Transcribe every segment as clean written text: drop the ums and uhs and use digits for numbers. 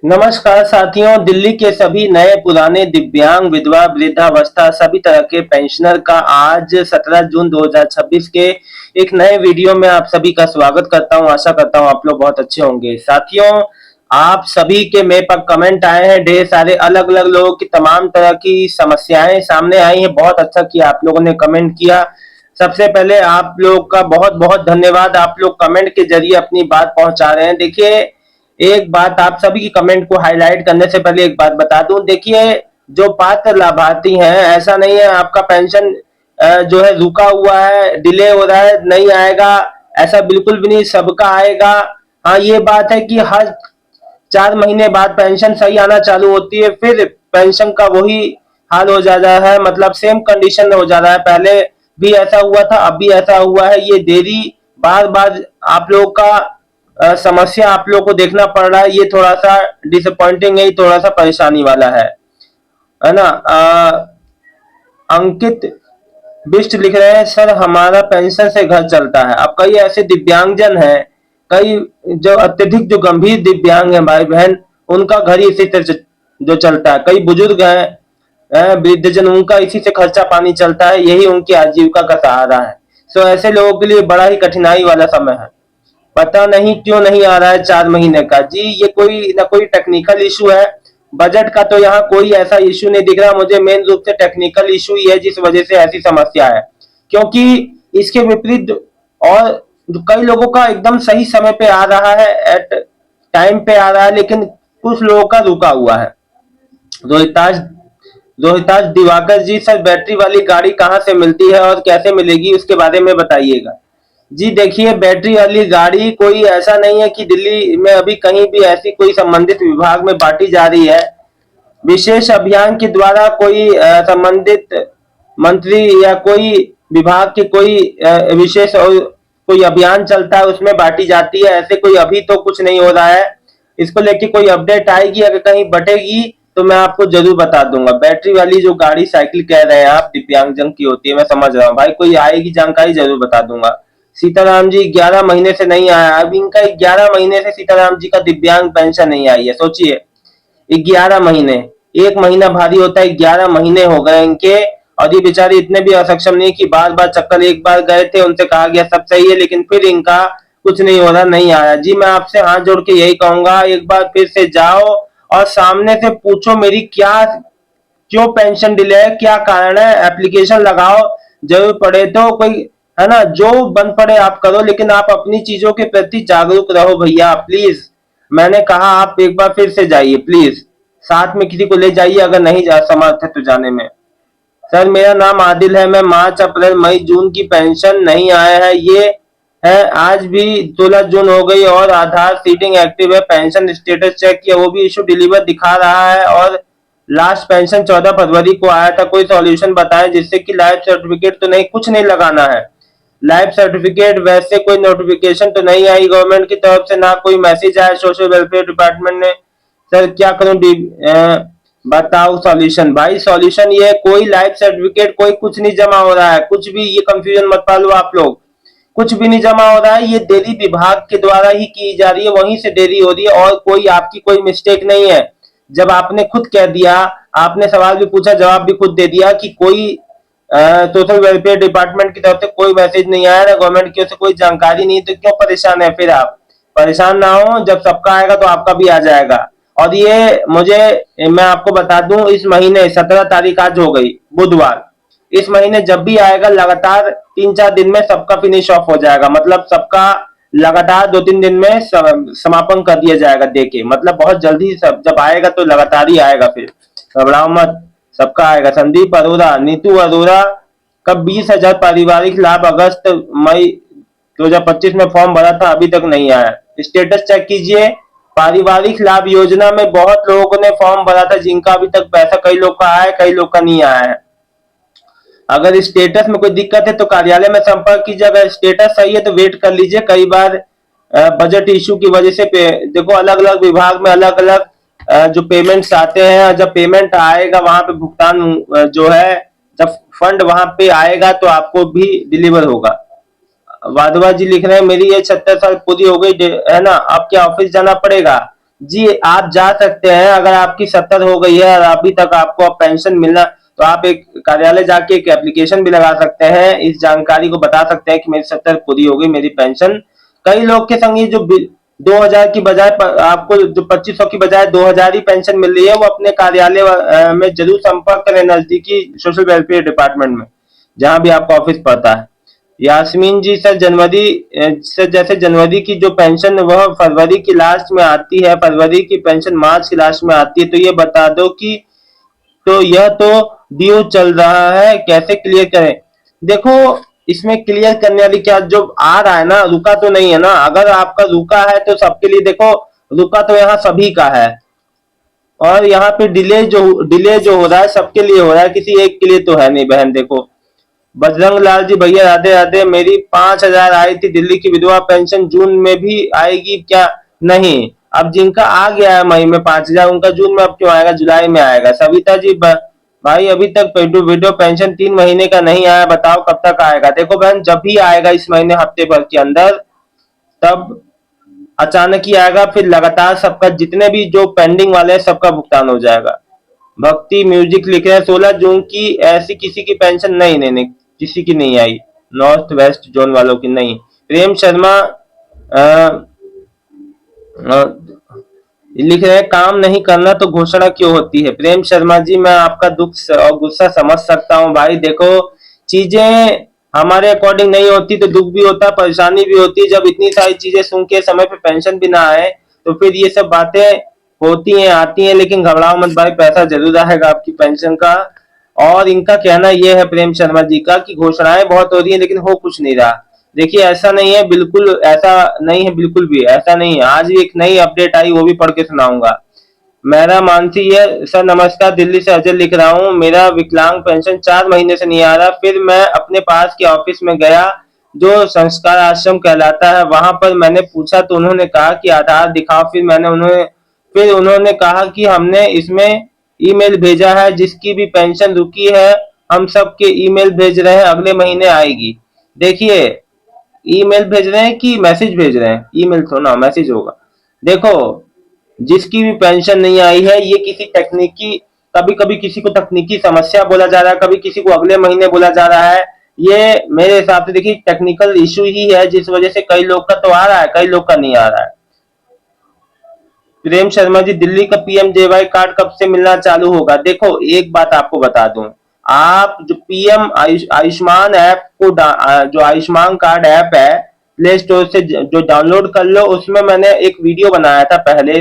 नमस्कार साथियों, दिल्ली के सभी नए पुराने दिव्यांग, विधवा, वृद्धावस्था सभी तरह के पेंशनर का आज 17 जून 2026 के एक नए वीडियो में आप सभी का स्वागत करता हूं। आशा करता हूं आप लोग बहुत अच्छे होंगे। साथियों, आप सभी के मेरे पास कमेंट आए हैं, ढेर सारे अलग अलग लोगों की तमाम तरह की समस्याएं सामने आई हैं। बहुत अच्छा किया आप लोगों ने कमेंट किया। सबसे पहले आप लोग का बहुत बहुत धन्यवाद। आप लोग कमेंट के जरिए अपनी बात पहुंचा रहे हैं। देखिए, एक बात आप सभी की कमेंट को हाईलाइट करने से पहले एक बात बता दूं। देखिए, जो पात्र लाभार्थी हैं, ऐसा नहीं है आपका पेंशन जो है रुका हुआ है, डिले हो रहा है, नहीं आएगा, ऐसा बिल्कुल भी नहीं, सबका आएगा। हाँ, ये बात है कि हर 4 महीने बाद पेंशन सही आना चालू होती है, फिर पेंशन का वही हाल हो जा रहा है, मतलब सेम कंडीशन हो जा रहा है। पहले भी ऐसा हुआ था, अब भी ऐसा हुआ है। ये देरी बार बार आप लोग का समस्या आप लोग को देखना पड़ रहा है। ये थोड़ा सा डिसअपॉइंटिंग है, थोड़ा सा परेशानी वाला है ना। अंकित बिष्ट लिख रहे हैं, सर हमारा पेंशन से घर चलता है। अब कई ऐसे दिव्यांगजन हैं, कई जो अत्यधिक जो गंभीर दिव्यांग हैं भाई बहन, उनका घर ही इसी तरह जो चलता है। कई बुजुर्ग हैं, वृद्धजन, उनका इसी से खर्चा पानी चलता है, यही उनकी आजीविका का सहारा है। सो ऐसे लोगों के लिए बड़ा ही कठिनाई वाला समय है। पता नहीं क्यों नहीं आ रहा है 4 महीने का। जी, ये कोई ना कोई टेक्निकल इशू है। बजट का तो यहाँ कोई ऐसा इशू नहीं दिख रहा मुझे। मेन रूप से टेक्निकल इशू ही है जिस वजह से ऐसी समस्या है। क्योंकि इसके विपरीत और कई लोगों का एकदम सही समय पे आ रहा है, एट टाइम पे आ रहा है, लेकिन कुछ लोगों का रुका हुआ है। रोहिताज रोहिताज दिवाकर जी, सर बैटरी वाली गाड़ी कहाँ से मिलती है और कैसे मिलेगी, उसके बारे में बताइएगा। जी देखिए, बैटरी वाली गाड़ी कोई ऐसा नहीं है कि दिल्ली में अभी कहीं भी ऐसी कोई संबंधित विभाग में बांटी जा रही है। विशेष अभियान के द्वारा कोई संबंधित मंत्री या कोई विभाग के कोई विशेष और कोई अभियान चलता है, उसमें बांटी जाती है। ऐसे कोई अभी तो कुछ नहीं हो रहा है। इसको लेके कोई अपडेट आएगी, अगर कहीं बटेगी तो मैं आपको जरूर बता दूंगा। बैटरी वाली जो गाड़ी साइकिल कह रहे हैं आप, दिव्यांगजन की होती है, मैं समझ रहा हूँ भाई, कोई आएगी जानकारी जरूर बता दूंगा। सीताराम जी 11 महीने से नहीं आया। अब इनका 11 महीने से सीताराम जी का दिव्यांग पेंशन नहीं आई है, सोचिए। 11 महीने, एक महीना भारी होता है, 11 महीने हो गए इनके। और ये बेचारे इतने भी असक्षम नहीं कि बार बार चक्कर, एक बार गए थे उनसे कहा गया सब सही है, लेकिन फिर इनका कुछ नहीं हो रहा, नहीं आया। जी मैं आपसे हाथ जोड़ के यही कहूंगा, एक बार फिर से जाओ और सामने से पूछो मेरी क्या, क्यों पेंशन डिले है, क्या कारण है, एप्लीकेशन लगाओ। जरूर पड़े तो कोई, है ना, जो बन पड़े आप करो, लेकिन आप अपनी चीजों के प्रति जागरूक रहो भैया, प्लीज। मैंने कहा आप एक बार फिर से जाइए प्लीज, साथ में किसी को ले जाइए अगर नहीं जा समर्थ है तो जाने में। सर मेरा नाम आदिल है, मैं मार्च अप्रैल मई जून की पेंशन नहीं आया है, ये है आज भी 16 जून हो गई और आधार सीडिंग एक्टिव है। पेंशन स्टेटस चेक किया, वो भी इशू डिलीवर दिखा रहा है और लास्ट पेंशन 14 फरवरी को आया था। कोई सॉल्यूशन बताएं जिससे कि लाइफ सर्टिफिकेट तो नहीं, कुछ नहीं लगाना है। लाइफ सर्टिफिकेट वैसे कोई नोटिफिकेशन तो नहीं आई गवर्नमेंट की तरफ से, ना कोई मैसेज आया सोशल वेलफेयर डिपार्टमेंट ने। सर क्या करूं, बताओ सॉल्यूशन। भाई सॉल्यूशन ये है, कोई लाइफ सर्टिफिकेट कोई कुछ नहीं जमा हो रहा है, कुछ भी, ये कंफ्यूजन मत पालो आप लोग। कुछ भी नहीं जमा हो रहा है, ये देरी विभाग के द्वारा ही की जा रही है, वहीं से देरी हो रही है और कोई आपकी कोई मिस्टेक नहीं है। जब आपने खुद कह दिया, आपने सवाल भी पूछा, जवाब भी खुद दे दिया कि कोई सोशल वेलफेयर डिपार्टमेंट की तरफ से कोई मैसेज नहीं आया, ना गवर्नमेंट की ओर से कोई जानकारी नहीं, तो क्यों परेशान है फिर आप। परेशान ना हो, जब सबका आएगा तो आपका भी आ जाएगा। और ये मुझे, मैं आपको बता दूं, इस महीने 17 तारीख आज हो गई, बुधवार। इस महीने जब भी आएगा लगातार 3-4 दिन में सबका फिनिश ऑफ हो जाएगा, मतलब सबका लगातार 2-3 दिन में समापन कर दिया जाएगा। देखे मतलब बहुत जल्दी सब जब आएगा तो लगातार ही आएगा, फिर घबराओ मत, सबका आएगा। संदीप अरोड़ा, नीतू अरोड़ा का 20,000 पारिवारिक लाभ अगस्त मई 2025 में फॉर्म भरा था, अभी तक नहीं आया। स्टेटस चेक कीजिए। पारिवारिक लाभ योजना में बहुत लोगों ने फॉर्म भरा था जिनका अभी तक पैसा, कई लोग का आया है, कई लोग का नहीं आया है। अगर स्टेटस में कोई दिक्कत है तो कार्यालय में संपर्क कीजिए, अगर स्टेटस सही है तो वेट कर लीजिए। कई बार बजट इशू की वजह से देखो अलग अलग विभाग में अलग अलग जो पेमेंट्स आते हैं, जब पेमेंट आएगा वहां पे भुगतान जो है, जब फंड वहां पे आएगा तो आपको भी डिलीवर होगा। वाधवा जी लिख रहे हैं, मेरी ये 76 साल पूरी हो गई है ना, अब क्या ऑफिस जाना पड़ेगा। जी आप जा सकते हैं। अगर आपकी 70 हो गई है और अभी तक आपको अब पेंशन मिलना, तो आप एक कार्यालय जाके एक एप्लीकेशन भी लगा सकते हैं, इस जानकारी को बता सकते हैं कि मेरी 70 पूरी हो गई, मेरी पेंशन। कई लोग के संग ये जो 2000 की बजाय आपको जो 2500 की बजाय 2000 ही पेंशन मिल रही है, वो अपने कार्यालय में जरूर संपर्क करें नजदीकी सोशल वेलफेयर डिपार्टमेंट में, जहां भी आपका ऑफिस पड़ता है। यास्मीन जी सर, जनवरी सर जैसे जनवरी की जो पेंशन वह फरवरी की लास्ट में आती है, फरवरी की पेंशन मार्च की लास्ट में आती है, तो ये बता दो कि तो यह तो ड्यू चल रहा है, कैसे क्लियर करें? देखो, इसमें क्लियर करने वाली क्या, जो आ रहा है ना, रुका तो नहीं है ना। अगर आपका रुका है तो सबके लिए देखो, रुका तो यहाँ सभी का है, और यहाँ पे डिले जो हो रहा है सबके लिए हो रहा है, किसी एक के लिए तो है नहीं बहन। देखो, बजरंग लाल जी भैया राधे राधे। मेरी 5,000 आई थी दिल्ली की विधवा पेंशन, जून में भी आएगी क्या? नहीं, अब जिनका आ गया है मई में 5,000, उनका जून में अब क्यों आएगा, जुलाई में आएगा। सविता जी भाई अभी तक विडो पेंशन 3 महीने का नहीं आया, बताओ कब तक आएगा? देखो बहन, जब भी आएगा इस महीने हफ्ते भर के अंदर, तब अचानक ही आएगा, फिर लगातार सबका जितने भी जो पेंडिंग वाले हैं सबका भुगतान हो जाएगा। भक्ति म्यूजिक लिख रहे हैं 16 जून की ऐसी किसी की पेंशन नहीं, नहीं नहीं, किसी की नहीं आई, नॉर्थ वेस्ट जोन वालों की नहीं। प्रेम शर्मा अ, अ, लिख रहे हैं काम नहीं करना तो घोषणा क्यों होती है? प्रेम शर्मा जी, मैं आपका दुख और गुस्सा समझ सकता हूँ भाई। देखो, चीजें हमारे अकॉर्डिंग नहीं होती तो दुख भी होता है, परेशानी भी होती है। जब इतनी सारी चीजें सुन के समय पे पेंशन भी ना आए, तो फिर ये सब बातें होती हैं, आती हैं। लेकिन घबराओ मत भाई, पैसा जरूर आएगा आपकी पेंशन का। और इनका कहना यह है प्रेम शर्मा जी का कि घोषणाएं बहुत हो रही है लेकिन हो कुछ नहीं रहा। देखिए, ऐसा नहीं है, बिल्कुल ऐसा नहीं है, बिल्कुल भी ऐसा नहीं है। आज भी एक नई अपडेट आई, वो भी पढ़ के सुनाऊंगा। मेरा मानसी है सर, नमस्कार, दिल्ली से अजय लिख रहा हूँ। मेरा विकलांग पेंशन 4 महीने से नहीं आ रहा। फिर मैं अपने पास के ऑफिस में गया, जो संस्कार आश्रम कहलाता है, वहां पर मैंने पूछा तो उन्होंने कहा कि आधार दिखाओ। फिर उन्होंने कहा कि हमने इसमें ईमेल भेजा है, जिसकी भी पेंशन रुकी है हम सबके ईमेल भेज रहे हैं, अगले महीने आएगी। देखिए, ईमेल भेज रहे हैं कि मैसेज भेज रहे हैं? ईमेल तो ना, मैसेज होगा। देखो, जिसकी भी पेंशन नहीं आई है, ये किसी तकनीकी, कभी कभी किसी को तकनीकी समस्या बोला जा रहा है, कभी किसी को अगले महीने बोला जा रहा है। ये मेरे हिसाब से देखिए टेक्निकल इशू ही है, जिस वजह से कई लोग का तो आ रहा है, कई लोग का नहीं आ रहा है। प्रेम शर्मा जी, दिल्ली का पीएमजेवाई कार्ड कब से मिलना चालू होगा? देखो, एक बात आपको बता दूं, आप जो पीएम आयुष्मान ऐप को जो आयुष्मान कार्ड ऐप है, प्ले स्टोर से जो डाउनलोड कर लो। उसमें मैंने एक वीडियो बनाया था पहले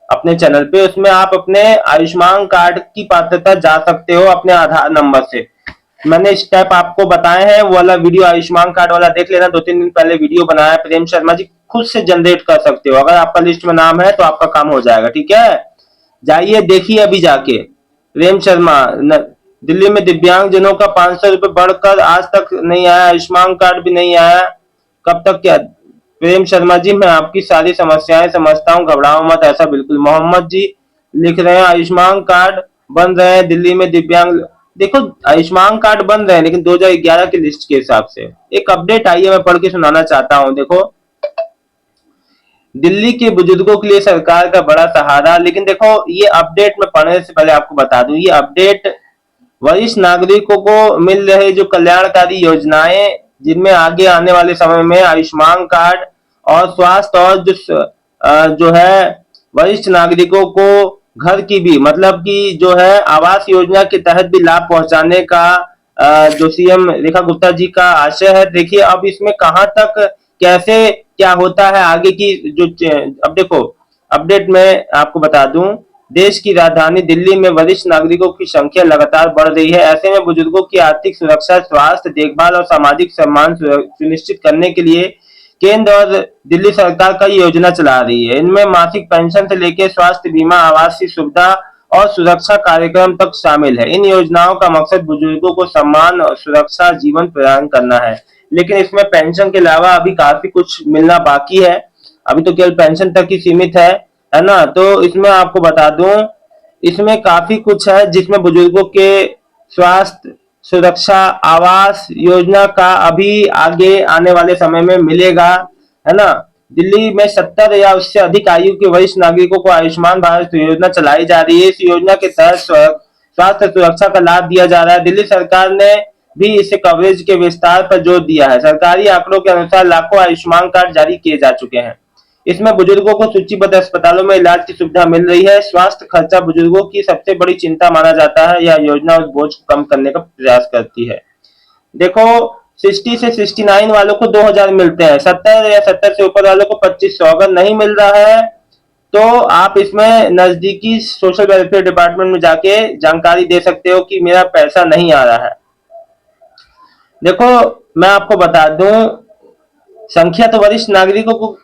अपने चैनल पे, उसमें आप अपने आयुष्मान कार्ड की पात्रता जा सकते हो अपने आधार नंबर से। मैंने स्टेप आपको बताए हैं, वो वाला वीडियो आयुष्मान कार्ड वाला देख लेना, 2-3 दिन पहले वीडियो बनाया है। प्रेम शर्मा जी, खुद से जनरेट कर सकते हो, अगर आपका लिस्ट में नाम है तो आपका काम हो जाएगा, ठीक है? जाइए देखिए अभी जाके। प्रेम शर्मा दिल्ली में दिव्यांग जनों का 500 रुपए बढ़कर आज तक नहीं आया, आयुष्मान कार्ड भी नहीं आया, कब तक क्या? प्रेम शर्मा जी, मैं आपकी सारी समस्याएं समझता हूँ, घबराओ मत, ऐसा बिल्कुल। मोहम्मद जी लिख रहे हैं आयुष्मान कार्ड बन रहे हैं दिल्ली में दिव्यांग। देखो, आयुष्मान कार्ड बन रहे हैं लेकिन 2011 की लिस्ट के हिसाब से एक अपडेट आई है, मैं पढ़ के सुनाना चाहता हूँ। देखो, दिल्ली के बुजुर्गों के लिए सरकार का बड़ा सहारा। लेकिन देखो, ये अपडेट मैं पढ़ने से पहले आपको बता दूं, ये अपडेट वरिष्ठ नागरिकों को मिल रहे जो कल्याणकारी योजनाएं, जिनमें आगे आने वाले समय में आयुष्मान कार्ड और स्वास्थ्य और जो है वरिष्ठ नागरिकों को घर की भी, मतलब कि जो है आवास योजना के तहत भी लाभ पहुंचाने का जो सीएम रेखा गुप्ता जी का आशय है। देखिए, अब इसमें कहां तक कैसे क्या होता है आगे की जो अब देखो, अपडेट में आपको बता दूं, देश की राजधानी दिल्ली में वरिष्ठ नागरिकों की संख्या लगातार बढ़ रही है। ऐसे में बुजुर्गों की आर्थिक सुरक्षा, स्वास्थ्य देखभाल और सामाजिक सम्मान सुनिश्चित करने के लिए केंद्र और दिल्ली सरकार कई योजना चला रही है। इनमें मासिक पेंशन से लेकर स्वास्थ्य बीमा, आवासीय सुविधा और सुरक्षा कार्यक्रम तक शामिल है। इन योजनाओं का मकसद बुजुर्गों को सम्मान और सुरक्षा जीवन प्रदान करना है। लेकिन इसमें पेंशन के अलावा अभी काफी कुछ मिलना बाकी है, अभी तो केवल पेंशन तक ही सीमित है ना? तो इसमें आपको बता दूं, इसमें काफी कुछ है जिसमें बुजुर्गों के स्वास्थ्य, सुरक्षा, आवास योजना का अभी आगे आने वाले समय में मिलेगा, है ना? दिल्ली में 70 या उससे अधिक आयु के वरिष्ठ नागरिकों को आयुष्मान भारत योजना चलाई जा रही है। इस योजना के तहत स्वास्थ्य सुरक्षा का लाभ दिया जा रहा है। दिल्ली सरकार ने भी इसे कवरेज के विस्तार पर जोर दिया है। सरकारी आंकड़ों के अनुसार लाखों आयुष्मान कार्ड जारी किए जा चुके हैं। इसमें बुजुर्गों को सूचीबद्ध अस्पतालों में इलाज की सुविधा मिल रही है। स्वास्थ्य खर्चा बुजुर्गों की सबसे बड़ी चिंता माना जाता है। यह योजना उस बोझ को कम करने का प्रयास करती है। देखो, 60 से 69 वालों को 2000 मिलते हैं, 70 या 70 से ऊपर वालों को 2500। अगर नहीं मिल रहा है तो आप इसमें नजदीकी सोशल वेलफेयर डिपार्टमेंट में जाके जानकारी दे सकते हो कि मेरा पैसा नहीं आ रहा है। देखो, मैं आपको बता दूं, संख्या तो वरिष्ठ नागरिकों को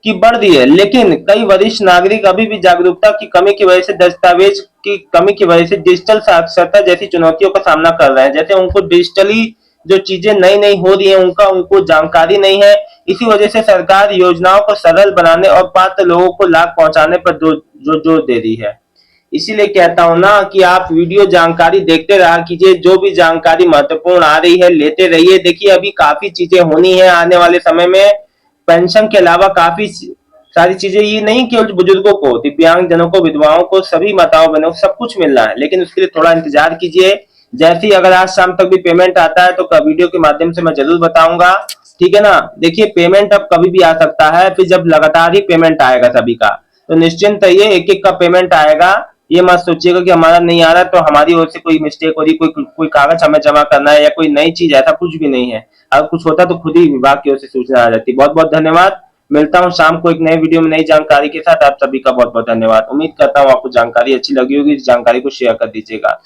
की बढ़ रही है, लेकिन कई वरिष्ठ नागरिक अभी भी जागरूकता की कमी की वजह से, दस्तावेज की कमी की वजह से डिजिटल साक्षरता जैसी चुनौतियों का सामना कर रहे हैं। जैसे उनको डिजिटली जो चीजें नई नई हो रही है उनको जानकारी नहीं है। इसी वजह से सरकार योजनाओं को सरल बनाने और पात्र लोगों को लाभ पहुंचाने पर जोर दे रही है। इसीलिए कहता हूं ना कि आप वीडियो जानकारी देखते रहा कीजिए। जो भी जानकारी महत्वपूर्ण आ रही है लेते रहिए। देखिए, अभी काफी चीजें होनी है आने वाले समय में। पेंशन के अलावा काफी सारी चीजें, ये नहीं केवल बुजुर्गों को, दिव्यांग जनों को, विधवाओं को, सभी माताओं बहनों को सब कुछ मिल रहा है, लेकिन उसके लिए थोड़ा इंतजार कीजिए। जैसे ही अगर आज शाम तक भी पेमेंट आता है तो वीडियो के माध्यम से मैं जरूर बताऊंगा। ठीक है ना। देखिए, पेमेंट अब कभी भी आ सकता है, फिर जब लगातार ही पेमेंट आएगा सभी का, तो निश्चिंत रहिए, एक एक का पेमेंट आएगा। ये मत सोचिएगा कि हमारा नहीं आ रहा तो हमारी ओर से कोई मिस्टेक हो रही, कोई कागज हमें जमा करना है या कोई नई चीज, ऐसा कुछ भी नहीं है। अगर कुछ होता तो खुद ही विभाग की ओर से सूचना आ जाती। बहुत बहुत धन्यवाद। मिलता हूँ शाम को एक नए वीडियो में नई जानकारी के साथ। आप सभी का बहुत बहुत धन्यवाद। उम्मीद करता हूँ आपको जानकारी अच्छी लगी होगी। इस जानकारी को शेयर कर दीजिएगा।